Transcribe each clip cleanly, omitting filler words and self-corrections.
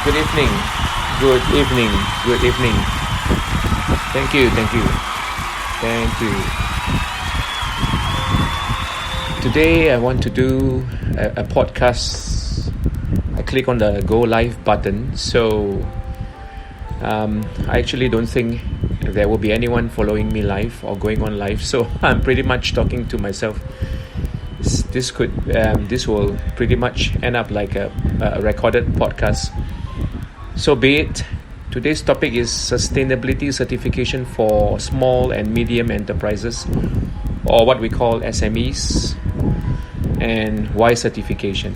Good evening. Good evening. Good evening. Thank you. Thank you. Thank you. Today I want to do a podcast. I click on the go live button. So I actually don't think there will be anyone following me live or going on live. So I'm pretty much talking to myself. This will pretty much end up like a recorded podcast. So be it. Today's topic is sustainability certification for small and medium enterprises, or what we call SMEs, and why certification.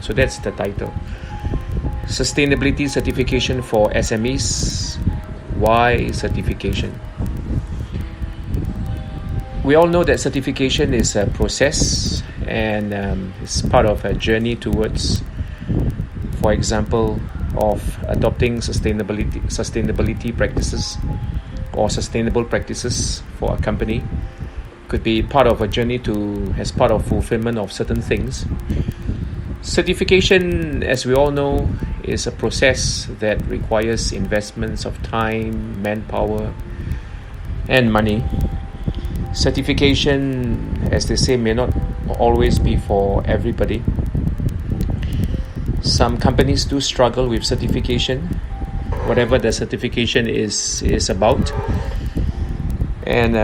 So that's the title. Sustainability certification for SMEs, why certification? We all know that certification is a process, and it's part of a journey towards, for example, of adopting sustainability practices or sustainable practices for a company. Could be part of a journey as part of fulfillment of certain things. Certification, as we all know, is a process that requires investments of time, manpower, and money. Certification, as they say, may not always be for everybody. Some companies do struggle with certification, whatever the certification is about. And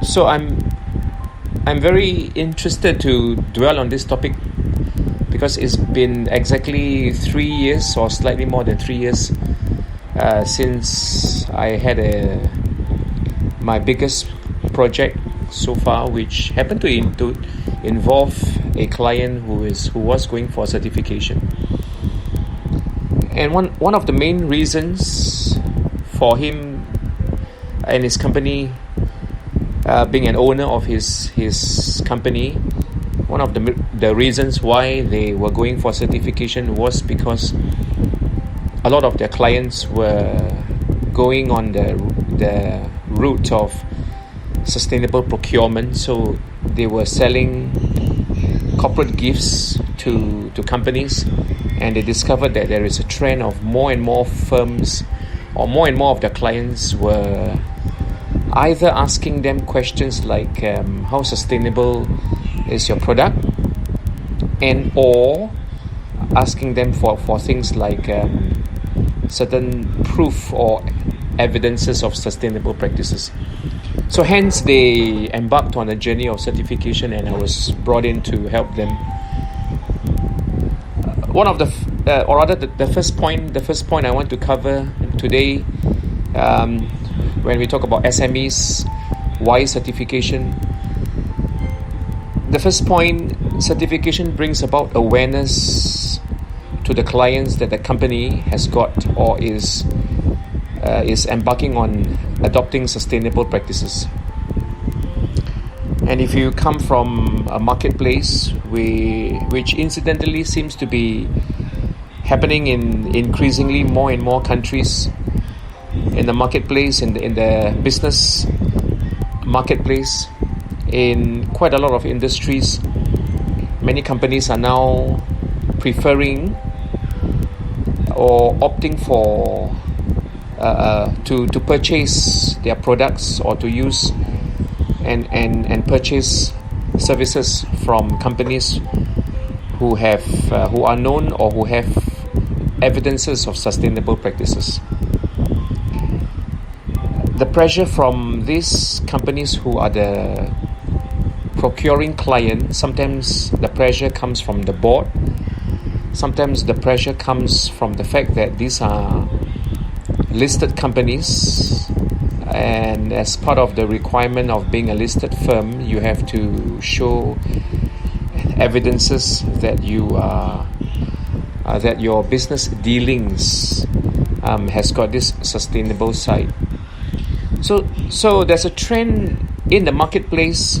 so I'm very interested to dwell on this topic because it's been exactly 3 years or slightly more than 3 years since I had my biggest project so far, which happened to involve a client who was going for certification. And one of the main reasons for him and his company, being an owner of his company, one of the reasons why they were going for certification was because a lot of their clients were going on the route of sustainable procurement. So they were selling corporate gifts to companies, and they discovered that there is a trend of more and more firms, or more and more of their clients were either asking them questions like how sustainable is your product, and or asking them for things like certain proof or evidences of sustainable practices. So hence they embarked on a journey of certification, and I was brought in to help them. The first point I want to cover today, when we talk about SMEs, why certification? The first point, certification brings about awareness to the clients that the company has got or is embarking on adopting sustainable practices. And if you come from a marketplace which incidentally seems to be happening in increasingly more and more countries, in the marketplace, in the business marketplace, in quite a lot of industries, many companies are now preferring or opting for to purchase their products or to use and purchase services from companies who are known or who have evidences of sustainable practices. The pressure from these companies who are the procuring client, sometimes the pressure comes from the board, sometimes the pressure comes from the fact that these are listed companies, and as part of the requirement of being a listed firm, you have to show evidences that that your business dealings has got this sustainable side. So there's a trend in the marketplace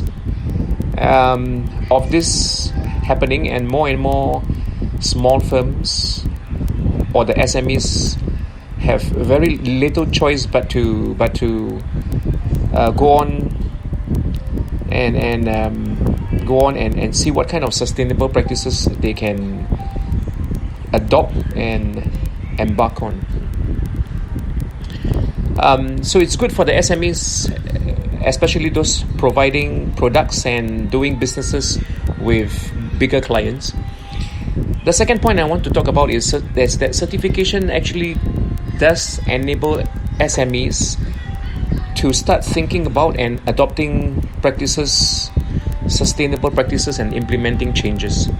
of this happening, and more small firms or the SMEs have very little choice but to go on and see what kind of sustainable practices they can adopt and embark on. So it's good for the SMEs, especially those providing products and doing businesses with bigger clients. The second point I want to talk about is that certification actually does enable SMEs to start thinking about and adopting practices, sustainable practices, and implementing changes.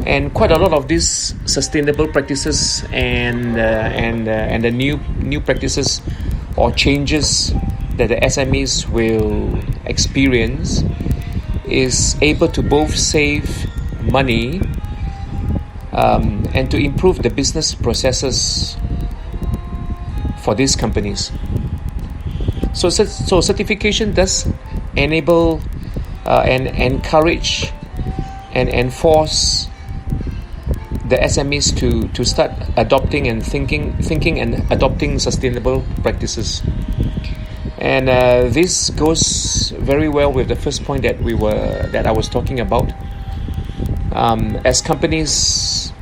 And quite a lot of these sustainable practices and the new practices or changes that the SMEs will experience is able to both save money and to improve the business processes for these companies. So certification does enable and encourage and enforce the SMEs to start adopting and thinking and adopting sustainable practices. And this goes very well with the first point that I was talking about. As companies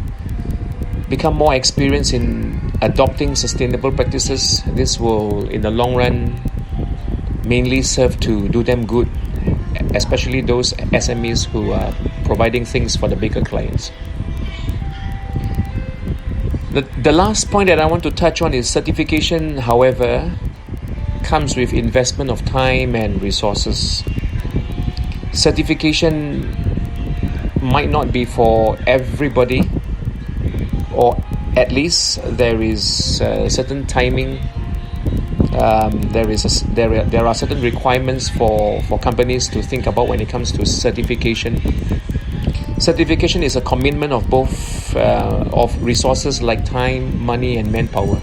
become more experienced in adopting sustainable practices, this will, in the long run, mainly serve to do them good, especially those SMEs who are providing things for the bigger clients. The last point that I want to touch on is certification, however, comes with investment of time and resources. Certification might not be for everybody, or at least there is certain timing. There are certain requirements for companies to think about when it comes to certification. Certification is a commitment of both of resources like time, money, and manpower.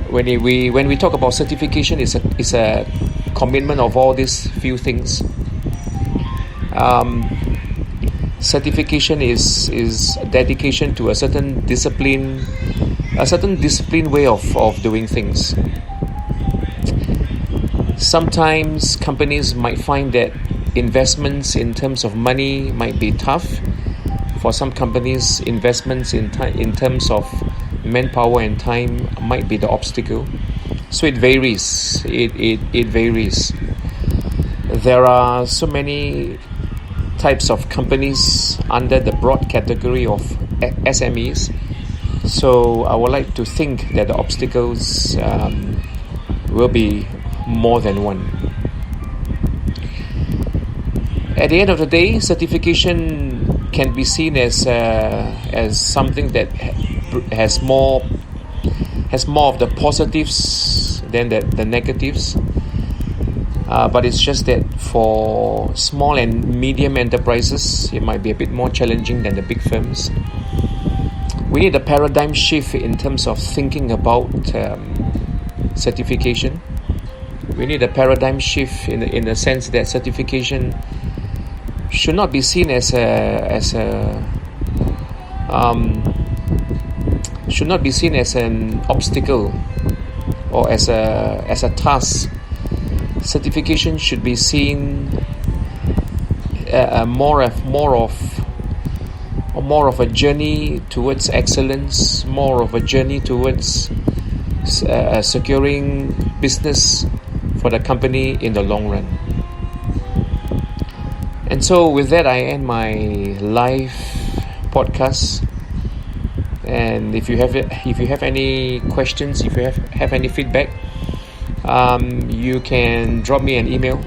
When we talk about certification, it's a commitment of all these few things. Certification is dedication to a certain discipline way of doing things. Sometimes companies might find that investments in terms of money might be tough. For some companies, investments in terms of manpower and time might be the obstacle. So it varies. It varies. There are so many types of companies under the broad category of SMEs. So I would like to think that the obstacles will be more than one. At the end of the day, certification can be seen as something that has more of the positives than the negatives. But it's just that for small and medium enterprises, it might be a bit more challenging than the big firms. We need a paradigm shift in terms of thinking about certification. We need a paradigm shift in the sense that certification should not be seen as should not be seen as an obstacle or as a task. Certification should be seen more of a journey towards excellence, more of a journey towards securing business for the company in the long run. And so with that, I end my live podcast. And if you have any questions, if you have any feedback, you can drop me an email,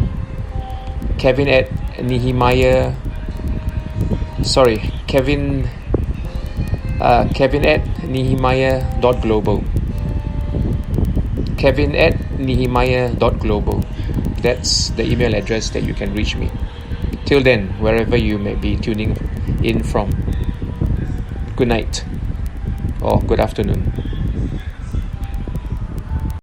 Kevin at nehemiah.global. Kevin@nehemiah.global. That's the email address that you can reach me. Till then, wherever you may be tuning in from, good night or good afternoon.